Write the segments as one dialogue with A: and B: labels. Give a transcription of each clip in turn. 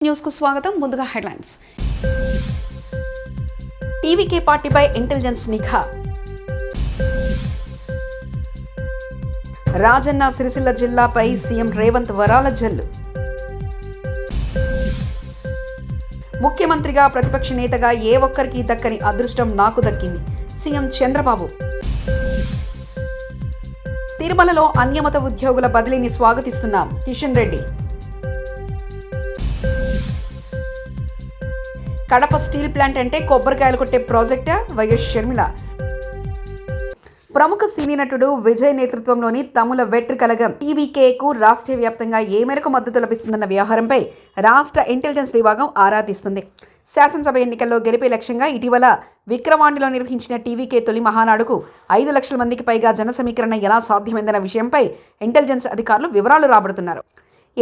A: News కు స్వాగతం. ముందుగా హెడ్లైన్స్. టీవీకే పార్టీపై ఇంటెలిజెన్స్ నిఘా. రాజన్న సిరిసిల్ల జిల్లాపై సీఎం రేవంత్ వరాల జల్లు. ముఖ్యమంత్రిగా ప్రతిపక్ష నేతగా ఏ ఒక్కరికి దక్కని అదృష్టం నాకు దక్కింది సీఎం చంద్రబాబు. తిరుమలలో అన్యమత ఉద్యోగుల బదిలీని స్వాగతిస్తున్నాం కిషన్ రెడ్డి. కడప స్టీల్ ప్లాంట్ అంటే కొబ్బరికాయలు కొట్టే ప్రాజెక్టా? వైఎస్ షర్మిల. ప్రముఖ సినీ నటుడు విజయ్ నేతృత్వంలోని తమిళ వెట్రి కళగం టీవీకేకు రాష్ట్ర వ్యాప్తంగా ఏ మేరకు మద్దతు లభిస్తుందన్న వ్యవహారంపై రాష్ట్ర ఇంటెలిజెన్స్ విభాగం ఆరా తీస్తుంది. శాసనసభ ఎన్నికల్లో గెలిపే లక్ష్యంగా ఇటీవల విక్రవాండిలో నిర్వహించిన టీవీకే తొలి మహానాడుకు 5 లక్షల మందికి పైగా జన సమీకరణ ఎలా సాధ్యమైందన్న విషయంపై ఇంటెలిజెన్స్ అధికారులు వివరాలు రాబడుతున్నారు.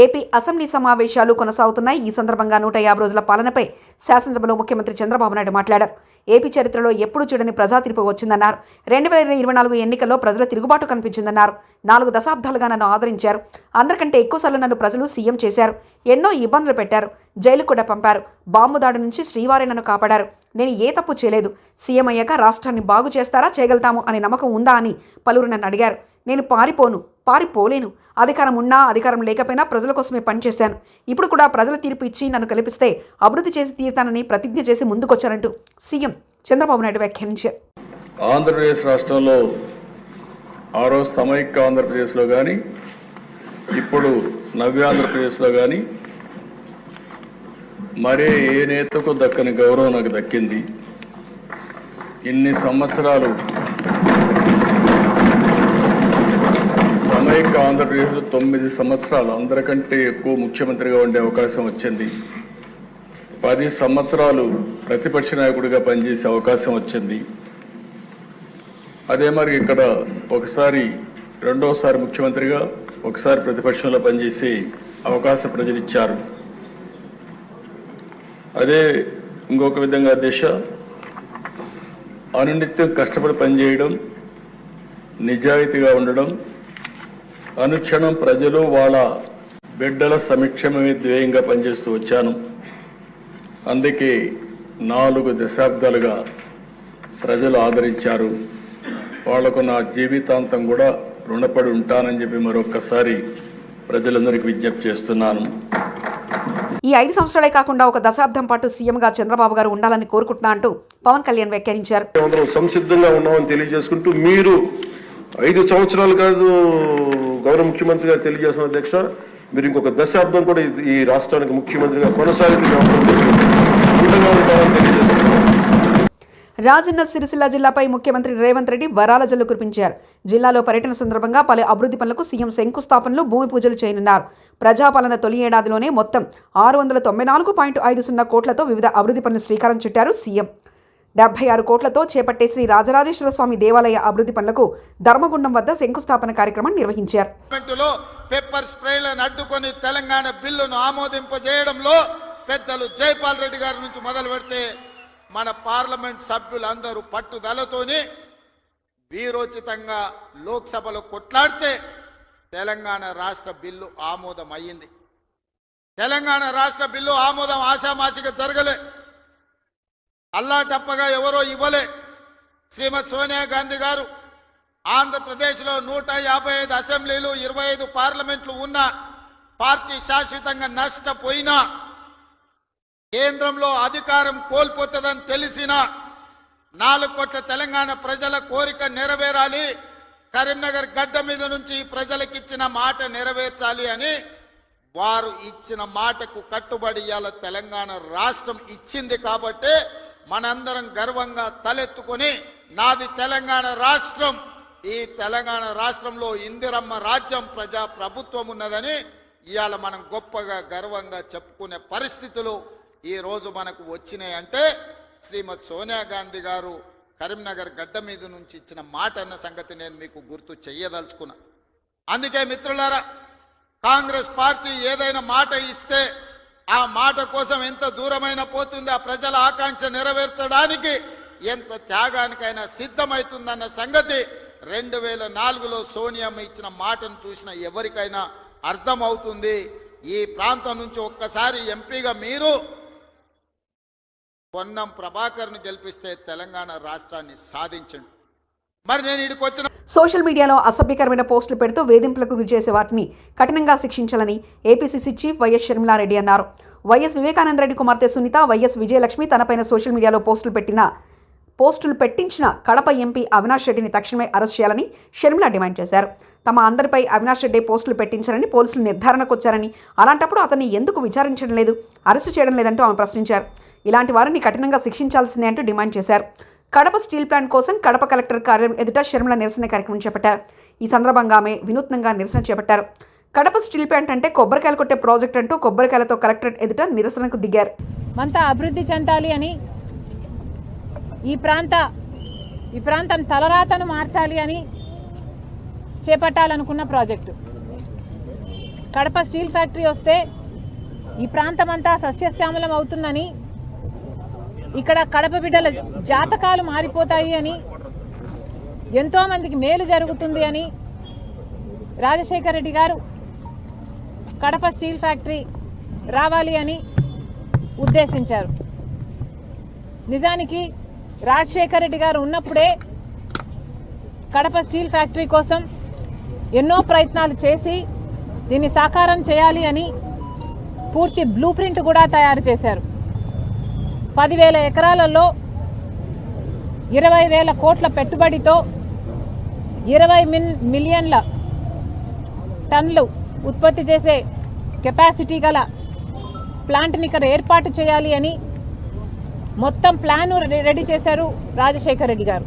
A: ఏపీ అసెంబ్లీ సమావేశాలు కొనసాగుతున్నాయి. ఈ సందర్భంగా 150 రోజుల పాలనపై శాసనసభలో ముఖ్యమంత్రి చంద్రబాబు నాయుడు మాట్లాడారు. ఏపీ చరిత్రలో ఎప్పుడూ చూడని ప్రజా తీర్పు వచ్చిందన్నారు. 2024 ఎన్నికల్లో ప్రజల తిరుగుబాటు కనిపించిందన్నారు. 4 దశాబ్దాలుగా నన్ను ఆదరించారు. అందరికంటే ఎక్కువసార్లు నన్ను ప్రజలు సీఎం చేశారు. ఎన్నో ఇబ్బందులు పెట్టారు. జైలు కూడా పంపారు. బాంబు దాడి నుంచి శ్రీవారి నన్ను కాపాడారు. నేను ఏ తప్పు చేయలేదు. సీఎం అయ్యాక రాష్ట్రాన్ని బాగు చేస్తారా, చేయగలుగుతాము అనే నమ్మకం ఉందా అని పలువురు నన్ను అడిగారు. నేను పారిపోలేను. అధికారం ఉన్నా అధికారం లేకపోయినా ప్రజల కోసమే పనిచేశాను. ఇప్పుడు కూడా ప్రజల తీర్పు ఇచ్చి నన్ను కల్పిస్తే అభివృద్ధి చేసి తీరుతానని ప్రతిజ్ఞ చేసి ముందుకొచ్చారంటూ సీఎం చంద్రబాబు నాయుడు వ్యాఖ్యానించారు.
B: ఆంధ్రప్రదేశ్ రాష్ట్రంలో ఆ రోజు సమైక్య ఆంధ్రప్రదేశ్లో కానీ ఇప్పుడు నవ్య ఆంధ్రప్రదేశ్లో కానీ మరే ఏ నేతకు దక్కని గౌరవం నాకు దక్కింది. ఇన్ని సంవత్సరాలు సమైక్య ఆంధ్రప్రదేశ్లో 9 సంవత్సరాలు అందరికంటే ఎక్కువ ముఖ్యమంత్రిగా ఉండే అవకాశం వచ్చింది. 10 సంవత్సరాలు ప్రతిపక్ష నాయకుడిగా పనిచేసే అవకాశం వచ్చింది. అదే మరి ఇక్కడ ఒకసారి రెండోసారి ముఖ్యమంత్రిగా ఒకసారి ప్రతిపక్షంలో పనిచేసే అవకాశం ప్రజలు ఇచ్చారు. అదే ఇంకొక విధంగా దిశ అనునిత్యం కష్టపడి పనిచేయడం, నిజాయితీగా ఉండడం, అనుక్షణం ప్రజలు వాళ్ళ బిడ్డల సంక్షేమమే ధ్యేయంగా పనిచేస్తూ వచ్చాను. అందుకే 4 దశాబ్దాలుగా ప్రజలు ఆదరించారు. వాళ్లకు నా జీవితాంతం కూడా రుణపడి ఉంటానని చెప్పి మరొక్కసారి ప్రజలందరికీ విజ్ఞప్తి చేస్తున్నాను.
A: ఈ 5 సంవత్సరాలే కాకుండా ఒక దశాబ్దం పాటు సీఎంగా చంద్రబాబు గారు ఉండాలని కోరుకుంటున్నా అంటూ పవన్ కళ్యాణ్ వ్యాఖ్యానించారు.
C: సంసిద్ధంగా ఉన్నామని తెలియజేసుకుంటూ మీరు 5 సంవత్సరాలు కాదు గౌరవ ముఖ్యమంత్రిగా తెలియజేస్తున్న అధ్యక్ష, మీరు ఇంకొక దశాబ్దం కూడా ఈ రాష్ట్రానికి ముఖ్యమంత్రిగా కొనసాగుతూ
A: రాజన్న సిరిసిల్ల జిల్లాపై ముఖ్యమంత్రి రేవంత్ రెడ్డి వరాల జల్లు కురిపించారు. జిల్లాలో పర్యటన సందర్భంగా పలు అభివృద్ధి పనులకు సీఎం శంకుస్థాపనలు, భూమి పూజలు చేయనున్నారు. ప్రజాపాలన తొలి ఏడాదిలోనే మొత్తం 694.50 కోట్లతో వివిధ అభివృద్ధి పనులు శ్రీకారం చుట్టారు సీఎం. 76 కోట్లతో చేపట్టే శ్రీ రాజరాజేశ్వర స్వామి దేవాలయ అభివృద్ధి పనులకు ధర్మగుండం వద్ద శంకుస్థాపన కార్యక్రమం నిర్వహించారు.
D: పెప్పర్ స్ప్రేలను అడ్డుకొని తెలంగాణ బిల్లును ఆమోదింపజేయడంలో పెద్దలు జైపాల్ రెడ్డి గారి నుంచి మొదలు పెడితే మన పార్లమెంట్ సభ్యులందరూ పట్టుదలతోని వీరోచితంగా లోక్సభలో కొట్లాడితే తెలంగాణ రాష్ట్ర బిల్లు ఆమోదం అయ్యింది. తెలంగాణ రాష్ట్ర బిల్లు ఆమోదం ఆశామాషిగా జరగలే. అల్లా తప్పగా ఎవరో ఇవ్వలే. శ్రీమతి సోనియా గాంధీ గారు ఆంధ్రప్రదేశ్లో 155 అసెంబ్లీలు, 25 పార్లమెంట్లు ఉన్న పార్టీ శాశ్వతంగా నష్టపోయినా, కేంద్రంలో అధికారం కోల్పోతుందని తెలిసిన 4 కోట్ల తెలంగాణ ప్రజల కోరిక నెరవేరాలి, కరీంనగర్ గడ్డ మీద నుంచి ప్రజలకిచ్చిన మాట నెరవేర్చాలి అని వారు ఇచ్చిన మాటకు కట్టుబడి ఇవాళ తెలంగాణ రాష్ట్రం ఇచ్చింది. కాబట్టి మనందరం గర్వంగా తలెత్తుకొని నాది తెలంగాణ రాష్ట్రం, ఈ తెలంగాణ రాష్ట్రంలో ఇందిరమ్మ రాజ్యం, ప్రజా ప్రభుత్వం ఉన్నదని ఇవాళ మనం గొప్పగా గర్వంగా చెప్పుకునే పరిస్థితులు ఈరోజు మనకు వచ్చినాయంటే శ్రీమతి సోనియా గాంధీ గారు కరీంనగర్ గడ్డ మీద నుంచి ఇచ్చిన మాట అన్న సంగతి నేను మీకు గుర్తు చెయ్యదలుచుకున్నా. అందుకే మిత్రులారా, కాంగ్రెస్ పార్టీ ఏదైనా మాట ఇస్తే ఆ మాట కోసం ఎంత దూరమైనా పోతుంది, ఆ ప్రజల ఆకాంక్ష నెరవేర్చడానికి ఎంత త్యాగానికైనా సిద్ధమవుతుందన్న సంగతి 2004లో సోనియమ్మ ఇచ్చిన మాటను చూసిన ఎవరికైనా అర్థమవుతుంది. ఈ ప్రాంతం నుంచి ఒక్కసారి ఎంపీగా మీరు పొన్నం ప్రభాకర్ను గెలిపిస్తే తెలంగాణ రాష్ట్రాన్ని సాధించండి. మరి నేను ఇక్కడికి వచ్చిన
A: సోషల్ మీడియాలో అసభ్యకరమైన పోస్టులు పెడుతూ వేధింపులకు గురి చేసే వాటిని కఠినంగా శిక్షించాలని ఏపీసీసీ చీఫ్ వైఎస్ షర్మిలారెడ్డి అన్నారు. వైఎస్ వివేకానందరెడ్డి కుమార్తె సునీత, వైఎస్ విజయలక్ష్మి తనపైన సోషల్ మీడియాలో పోస్టులు పెట్టించిన కడప ఎంపీ అవినాష్ రెడ్డిని తక్షణమే అరెస్ట్ చేయాలని షర్మిల డిమాండ్ చేశారు. తమ అందరిపై అవినాష్ రెడ్డి పోస్టులు పెట్టించారని పోలీసులు నిర్ధారణకు వచ్చారని, అలాంటప్పుడు అతన్ని ఎందుకు విచారించడం లేదు, అరెస్టు చేయడం లేదంటూ ఆమె ప్రశ్నించారు. ఇలాంటి వారిని కఠినంగా శిక్షించాల్సిందే అంటూ డిమాండ్ చేశారు. కడప స్టీల్ ప్లాంట్ కోసం కడప కలెక్టర్ కార్యాలయం ఎదుట షర్మిల నిరసన కార్యక్రమం చేపట్టారు. ఈ సందర్భంగా ఆమె వినూత్నంగా నిరసన చేపట్టారు. కడప స్టీల్ ప్లాంట్ అంటే కొబ్బరికాయలు కొట్టే ప్రాజెక్ట్ అంటూ కొబ్బరికాయలతో కలెక్టరేట్ ఎదుట నిరసనకు దిగారు.
E: అంతా అభివృద్ధి చెందాలి అని, ఈ ప్రాంతం తలరాతను మార్చాలి అని చేపట్టాలనుకున్న ప్రాజెక్టు. కడప స్టీల్ ఫ్యాక్టరీ వస్తే ఈ ప్రాంతం అంతా సస్యశ్యామలం అవుతుందని, ఇక్కడ కడప బిడ్డల జాతకాలు మారిపోతాయి అని, ఎంతోమందికి మేలు జరుగుతుంది అని రాజశేఖర రెడ్డి గారు కడప స్టీల్ ఫ్యాక్టరీ రావాలి అని ఉద్దేశించారు. నిజానికి రాజశేఖర రెడ్డి గారు ఉన్నప్పుడే కడప స్టీల్ ఫ్యాక్టరీ కోసం ఎన్నో ప్రయత్నాలు చేసి దీన్ని సాకారం చేయాలి అని పూర్తి బ్లూ ప్రింట్ కూడా తయారు చేశారు. 10,000 ఎకరాలలో 20,000 కోట్ల పెట్టుబడితో 20 మిలియన్ల టన్నులు ఉత్పత్తి చేసే కెపాసిటీ గల ప్లాంట్ని ఇక్కడ ఏర్పాటు చేయాలి అని మొత్తం ప్లాన్ రెడీ చేశారు రాజశేఖర రెడ్డి గారు.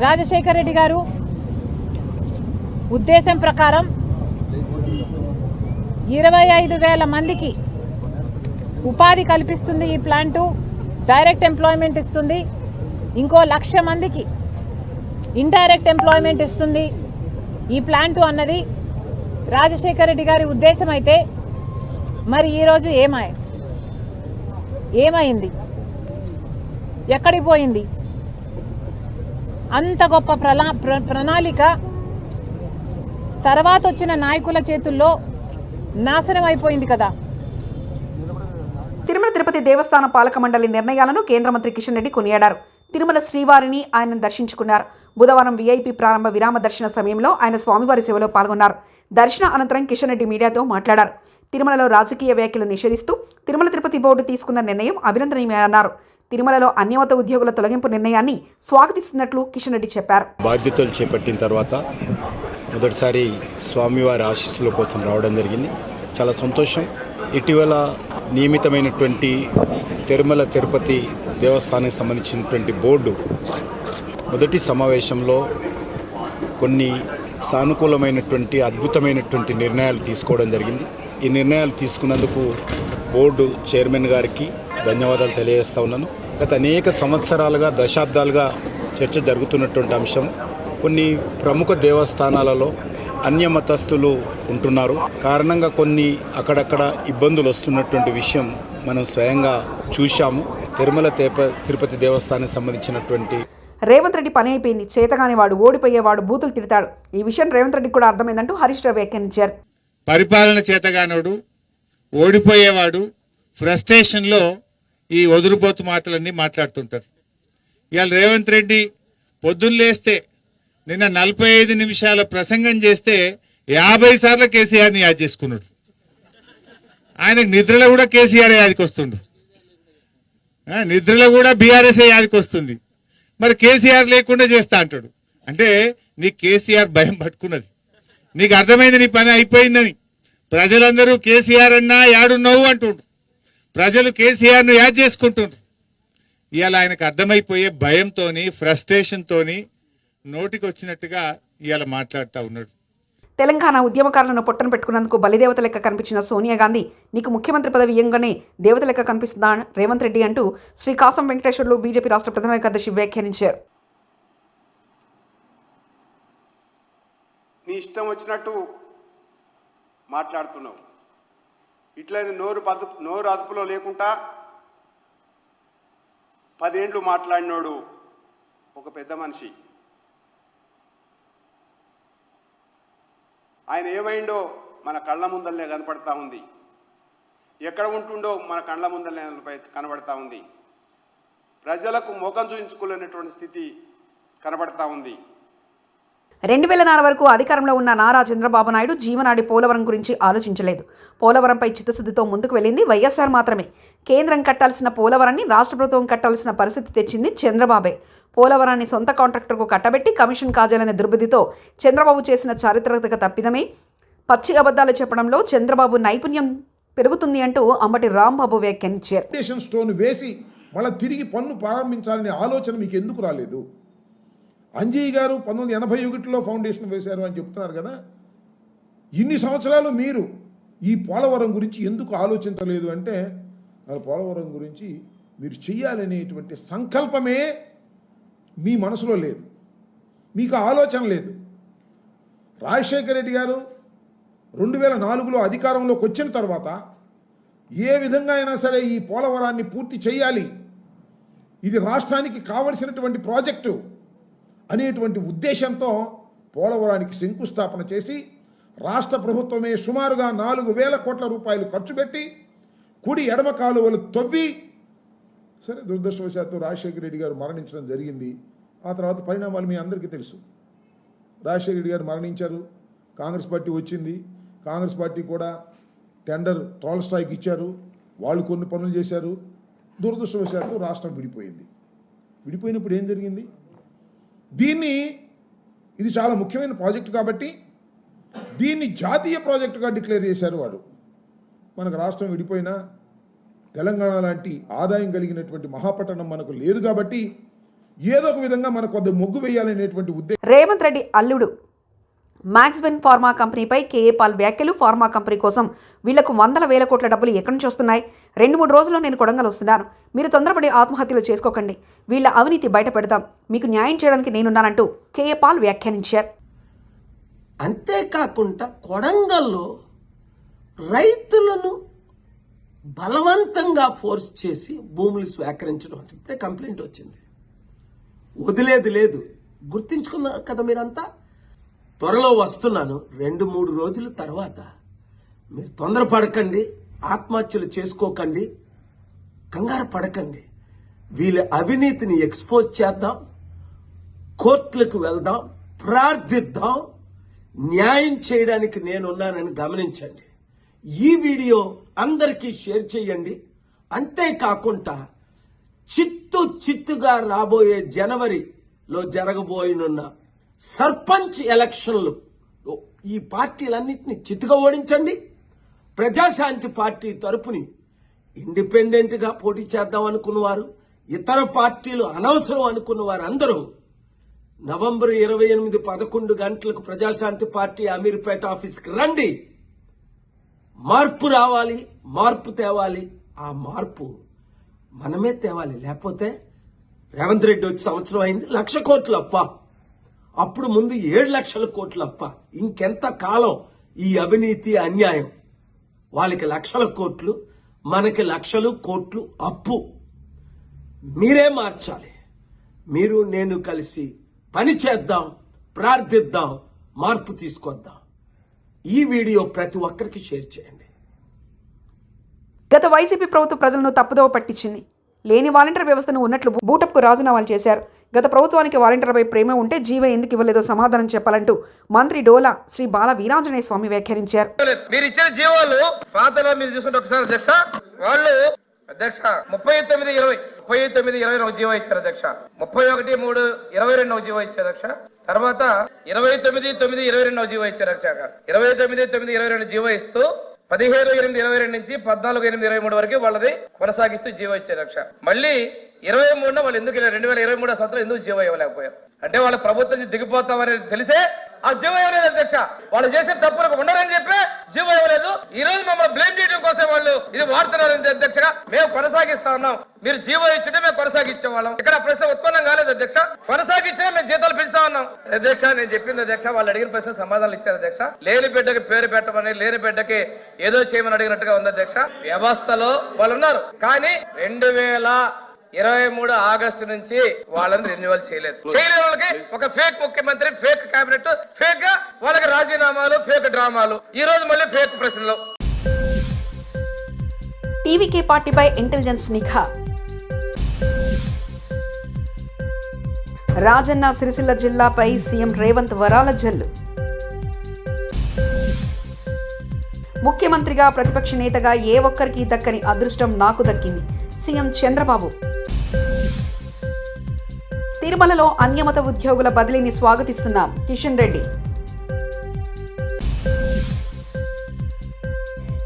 E: రాజశేఖర రెడ్డి గారు ఉద్దేశం ప్రకారం 25,000 మందికి ఉపాధి కల్పిస్తుంది ఈ ప్లాంటు, డైరెక్ట్ ఎంప్లాయ్మెంట్ ఇస్తుంది. ఇంకో 1,00,000 మందికి ఇండైరెక్ట్ ఎంప్లాయ్మెంట్ ఇస్తుంది ఈ ప్లాంటు అన్నది రాజశేఖర రెడ్డి గారి ఉద్దేశం అయితే, మరి ఈరోజు ఏమైంది? ఎక్కడికి పోయింది? అంత గొప్ప ప్రణాళిక తర్వాత వచ్చిన నాయకుల చేతుల్లో నాశనం అయిపోయింది కదా.
A: తిరుమల తిరుపతి దేవస్థాన పాలక మండలి నిర్ణయాలను కేంద్ర మంత్రి కిషన్ రెడ్డి కొనియాడారు. తిరుమల శ్రీవారిని ఆయన దర్శించుకున్నారు. బుధవారం వీఐపీ ప్రారంభ విరామ దర్శన సమయంలో ఆయన స్వామివారి సేవలో పాల్గొన్నారు. దర్శన అనంతరం కిషన్ రెడ్డి మీడియాతో మాట్లాడారు. తిరుమలలో రాజకీయ వ్యాఖ్యలు నిషేధిస్తూ తిరుమల తిరుపతి బోర్డు తీసుకున్న నిర్ణయం అభినందనీయమన్నారు. తిరుమలలో అన్యమత ఉద్యోగుల తొలగింపు నిర్ణయాన్ని స్వాగతిస్తున్నట్లు కిషన్ రెడ్డి చెప్పారు.
F: బాధ్యతలు చేపట్టిన తర్వాత మొదటిసారి స్వామివారి ఆశీస్సుల కోసం రావడం జరిగింది. చాలా సంతోషం. ఇటీవల నియమితమైనటువంటి తిరుమల తిరుపతి దేవస్థానానికి సంబంధించినటువంటి బోర్డు మొదటి సమావేశంలో కొన్ని సానుకూలమైనటువంటి అద్భుతమైనటువంటి నిర్ణయాలు తీసుకోవడం జరిగింది. ఈ నిర్ణయాలు తీసుకున్నందుకు బోర్డు చైర్మన్ గారికి ధన్యవాదాలు తెలియజేస్తా ఉన్నాను. గత అనేక సంవత్సరాలుగా, దశాబ్దాలుగా చర్చ జరుగుతున్నటువంటి అంశం. కొన్ని ప్రముఖ దేవస్థానాలలో అన్యమతస్థులు ఉంటున్నారు. కారణంగా కొన్ని అక్కడక్కడ ఇబ్బందులు వస్తున్నటువంటి విషయం మనం స్వయంగా చూశాము. తిరుమల తిరుపతి దేవస్థానానికి సంబంధించినటువంటి
A: రేవంత్ రెడ్డి పని అయిపోయింది, చేతగానివాడు, ఓడిపోయేవాడు, బూతులు తిడతాడు. ఈ విషయం రేవంత్ రెడ్డికి కూడా అర్థమైందంటూ హరీష్ రావు వ్యాఖ్యానించారు.
G: పరిపాలన చేతగానోడు, ఓడిపోయేవాడు, ఫ్రస్ట్రేషన్లో ఈ వదురుబోతు మాటలన్నీ మాట్లాడుతుంటారు. ఇవాళ రేవంత్ రెడ్డి పొద్దున్న లేస్తే నిన్న 45 నిమిషాల ప్రసంగం చేస్తే 50 సార్లు కేసీఆర్ని యాద్ చేసుకున్నాడు. ఆయనకు నిద్రలో కూడా కేసీఆర్ యాదికి వస్తుండు, నిద్రలో కూడా బీఆర్ఎస్ యాదికి వస్తుంది. మరి కేసీఆర్ లేకుండా చేస్తా అంటాడు. అంటే నీ కేసీఆర్ భయం పట్టుకున్నది, నీకు అర్థమైంది నీ పని అయిపోయిందని. ప్రజలందరూ కేసీఆర్ అన్నా యాడున్నావు అంటుండ్రు, ప్రజలు కేసీఆర్ను యాద్ చేసుకుంటుండ్రు. ఇవాళ ఆయనకు అర్థమైపోయే భయంతోని, ఫ్రస్ట్రేషన్తోని నోటికి వచ్చినట్టుగా ఇవాళ మాట్లాడుతూ ఉన్నాడు.
A: తెలంగాణ ఉద్యమకారులను పొట్టను పెట్టుకున్నందుకు బలిదేవత లెక్క కనిపించిన సోనియా గాంధీ నీకు ముఖ్యమంత్రి పదవి ఇయ్యంగానే దేవత లెక్క కనిపిస్తుందా రేవంత్ రెడ్డి అంటూ శ్రీ కాసం వెంకటేశ్వర్లు బీజేపీ రాష్ట్ర ప్రధాన కార్యదర్శి వ్యాఖ్యానించారు.
H: నీ ఇష్టం వచ్చినట్టు మాట్లాడుతున్నావు. ఇట్లనే నోరు అదుపులో లేకుండా 10 ఏండ్లు మాట్లాడినోడు ఒక పెద్ద మనిషి. ఆయన ఏమైండో మన కళ్ళ ముందల్లే కనపడతా ఉంది. ఎక్కడ ఉంటుండో మన కళ్ళ ముందల్లే కనబడతా ఉంది. ప్రజలకు ముఖం చూయించుకోలేనటువంటి స్థితి కనబడతా ఉంది.
A: 2004 వరకు అధికారంలో ఉన్న నారా చంద్రబాబు నాయుడు జీవనాడి పోలవరం గురించి ఆలోచించలేదు. పోలవరంపై చిత్తశుద్ధితో ముందుకు వెళ్ళింది వైఎస్ఆర్ మాత్రమే. కేంద్రం కట్టాల్సిన పోలవరాన్ని రాష్ట్ర ప్రభుత్వం కట్టాల్సిన పరిస్థితి తెచ్చింది చంద్రబాబే. పోలవరాన్ని సొంత కాంట్రాక్టర్కు కట్టబెట్టి కమిషన్ కాజాలనే దుర్బుద్ధితో చంద్రబాబు చేసిన చారిత్రక తప్పిదమే. పచ్చి అబద్ధాలు చెప్పడంలో చంద్రబాబు నైపుణ్యం పెరుగుతుంది అంటూ అంబటి రాంబాబు వ్యాఖ్యానించారు.
I: ఫౌండేషన్ స్టోన్ వేసి మళ్ళీ తిరిగి పన్ను ప్రారంభించాలనే ఆలోచన మీకు ఎందుకు రాలేదు? అంజయ్య గారు 1981లో ఫౌండేషన్ వేశారు అని చెప్తున్నారు కదా. ఇన్ని సంవత్సరాలు మీరు ఈ పోలవరం గురించి ఎందుకు ఆలోచించలేదు అంటే, పోలవరం గురించి మీరు చెయ్యాలనేటువంటి సంకల్పమే మీ మనసులో లేదు, మీకు ఆలోచన లేదు. రాజశేఖర రెడ్డి గారు 2004లో అధికారంలోకి వచ్చిన తర్వాత ఏ విధంగా అయినా సరే ఈ పోలవరాన్ని పూర్తి చేయాలి, ఇది రాష్ట్రానికి కావలసినటువంటి ప్రాజెక్టు అనేటువంటి ఉద్దేశంతో పోలవరానికి శంకుస్థాపన చేసి రాష్ట్ర ప్రభుత్వమే సుమారుగా 4,000 కోట్ల రూపాయలు ఖర్చు పెట్టి కుడి ఎడమ కాలువలు తవ్వి, సరే దురదృష్టవశాత్తు రాజశేఖర రెడ్డి గారు మరణించడం జరిగింది. ఆ తర్వాత పరిణామాలు మీ అందరికీ తెలుసు. రాజశేఖర రెడ్డి గారు మరణించారు, కాంగ్రెస్ పార్టీ వచ్చింది. కాంగ్రెస్ పార్టీ కూడా టెండర్ ట్రాల్ స్ట్రైక్ ఇచ్చారు, వాళ్ళు కొన్ని పనులు చేశారు. దురదృష్టవశాత్తు రాష్ట్రం విడిపోయింది. విడిపోయినప్పుడు ఏం జరిగింది? ఇది చాలా ముఖ్యమైన ప్రాజెక్టు కాబట్టి దీన్ని జాతీయ ప్రాజెక్టుగా డిక్లేర్ చేశారు వాడు. మనకు రాష్ట్రం విడిపోయినా తెలంగాణ లాంటి ఆదాయం కలిగినటువంటి మహాపట్టణం మనకు లేదు కాబట్టి ఏదో ఒక విధంగా మనకు కొద్ది మొగ్గు వేయాలనేటువంటి ఉద్దేశం.
A: రేవంత్ రెడ్డి అల్లుడు మ్యాక్స్బెన్ ఫార్మా కంపెనీపై కేఏ పాల్ వ్యాఖ్యలు. ఫార్మా కంపెనీ కోసం వీళ్లకు 100,000 కోట్ల డబ్బులు ఎక్కడి నుంచి వస్తున్నాయి? 2-3 రోజుల్లో నేను కొడంగల్ వస్తున్నాను. మీరు తొందరపడి ఆత్మహత్యలు చేసుకోకండి. వీళ్ల అవినీతి బయట పెడతాం. మీకు న్యాయం చేయడానికి నేనున్నానంటూ కేఏ పాల్ వ్యాఖ్యానించారు.
J: అంతేకాకుండా కొడంగల్లో రైతులను బలవంతంగా ఫోర్స్ చేసి భూములు స్వీకరించడం ఇప్పుడే కంప్లైంట్ వచ్చింది. వదిలేది లేదు. గుర్తించుకున్నారు కదా మీరంతా. త్వరలో వస్తున్నాను. 2-3 రోజుల తర్వాత మీరు తొందరపడకండి, ఆత్మహత్యలు చేసుకోకండి, కంగారు పడకండి. వీళ్ళ అవినీతిని ఎక్స్పోజ్ చేద్దాం, కోర్టులకు వెళ్దాం, ప్రార్థిద్దాం, న్యాయం చేయడానికి నేనున్నానని గమనించండి. ఈ వీడియో అందరికీ షేర్ చేయండి. అంతేకాకుండా చిత్తుగా రాబోయే జనవరిలో జరగబోయనున్న సర్పంచ్ ఎలక్షన్లు ఈ పార్టీలన్నింటినీ చిత్తుగా ఓడించండి. ప్రజాశాంతి పార్టీ తరపుని ఇండిపెండెంట్ గా పోటీ చేద్దాం అనుకున్నవారు, ఇతర పార్టీలు అనవసరం అనుకున్నవారు అందరూ నవంబర్ 28 11 గంటలకు ప్రజాశాంతి పార్టీ అమీర్పేట ఆఫీస్కి రండి. మార్పు రావాలి, మార్పు తేవాలి. ఆ మార్పు మనమే తేవాలి. లేకపోతే రేవంత్ రెడ్డి వచ్చి సంవత్సరం అయింది, 1,00,000 కోట్లు అప్ప. అప్పుడు ముందు 7 లక్షల కోట్లు అప్ప. ఇంకెంత కాలం ఈ అవినీతి అన్యాయం? వాళ్ళకి 1,00,000 కోట్లు, మనకి 1,00,000 కోట్లు అప్పు. మీరే మార్చాలి. మీరు నేను కలిసి పని చేద్దాం, ప్రార్థిద్దాం, మార్పు తీసుకొద్దాం. ఈ వీడియో ప్రతి ఒక్కరికి షేర్ చేయండి.
A: గత వైసీపీ ప్రభుత్వం ప్రజలను తప్పుదోవ పట్టించింది. లేని వాలంటీర్ వ్యవస్థను ఉన్నట్లు బూటప్కు రాజీనామాలు చేశారు. గత ప్రభుత్వానికి వాలంటీర్పై ప్రేమ ఉంటే జీవో ఎందుకు ఇవ్వలేదో సమాధానం చెప్పాలంటూ మంత్రి డోలా శ్రీ బాల వీరాంజనేయ స్వామి వ్యాఖ్యానించారు.
K: మీరు ఇచ్చిన జీవోలు పాతలో మీరు చూసుకుంటే ఒకసారి అధ్యక్ష, వాళ్ళు అధ్యక్ష 39-20 ఒక జీవో ఇచ్చారు అధ్యక్ష. 31-3-22 ఒక జీవో ఇచ్చారు అధ్యక్ష. తర్వాత 29-9-22 ఒక జీవో ఇచ్చారు అధ్యక్ష. 29-9-22 జీవో ఇస్తూ 17-8-22 నుంచి 14-8-23 వరకు వాళ్ళది కొనసాగిస్తూ జీవో ఇచ్చారు అధ్యక్ష. మళ్ళీ 23 వాళ్ళు ఎందుకు 2023 సంవత్సరం ఎందుకు జీవో ఇవ్వలేకపోయారు అంటే వాళ్ళ ప్రభుత్వం దిగిపోతామనేది తెలిసే ఆ జీవో ఇవ్వలేదు అధ్యక్ష. వాళ్ళు చేసే తప్పులకు ఉండరని చెప్పి జీవో ఇవ్వలేదు. ఈ రోజు మమ్మల్ని బ్లేమ్ చేయడం కోసం వాళ్ళు ఇది వాడుతున్నారు అధ్యక్షగా. మేము కొనసాగిస్తా ఉన్నాం. మీరు జీవో ఇచ్చుంటే మేము కొనసాగించే వాళ్ళం. ఇక్కడ ప్రశ్న ఉత్పన్నం కాలేదు అధ్యక్ష. కొనసాగించే మేము జీతాలు పెంచుతా ఉన్నాం అధ్యక్ష. నేను చెప్పింది అధ్యక్ష, వాళ్ళు అడిగిన ప్రశ్న సమాధానాలు ఇచ్చారు అధ్యక్ష. లేని బిడ్డకి పేరు పెట్టమని, లేని బిడ్డకి ఏదో చేయమని అడిగినట్టుగా ఉంది అధ్యక్ష. వ్యవస్థలో వాళ్ళు ఉన్నారు. కానీ 23 ఆగస్టు నుంచి వాళ్ళని రెన్యువల్ చేయలేదు. చేయలేని వాళ్ళకి ఒక ఫేక్ ముఖ్యమంత్రి, ఫేక్ కేబినెట్, ఫేక్ గా వాళ్ళకి రాజీనామాలు, ఫేక్ డ్రామాలు, ఈ రోజు మళ్ళీ ఫేక్ ప్రశ్నలు.
A: టీవీకే పార్టీపై ఇంటెలిజెన్స్ నిఘా. రాజన్న సిరిసిల్ల జిల్లాపై సీఎం రేవంత్ వరాల జల్లు. ముఖ్యమంత్రిగా, ప్రతిపక్ష నేతగా ఏ ఒక్కరికి దక్కని అదృష్టం నాకు దక్కింది సీఎం చంద్రబాబు. తిరుమలలో అన్యమత ఉద్యోగుల బదిలీని స్వాగతిస్తున్నాం కిషన్ రెడ్డి.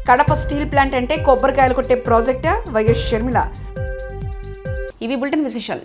A: కడప స్టీల్ ప్లాంట్ అంటే కొబ్బరికాయలు కొట్టే ప్రాజెక్టా? వైఎస్ షర్మిల. ఇవి బులెటిన్ విశేషాలు.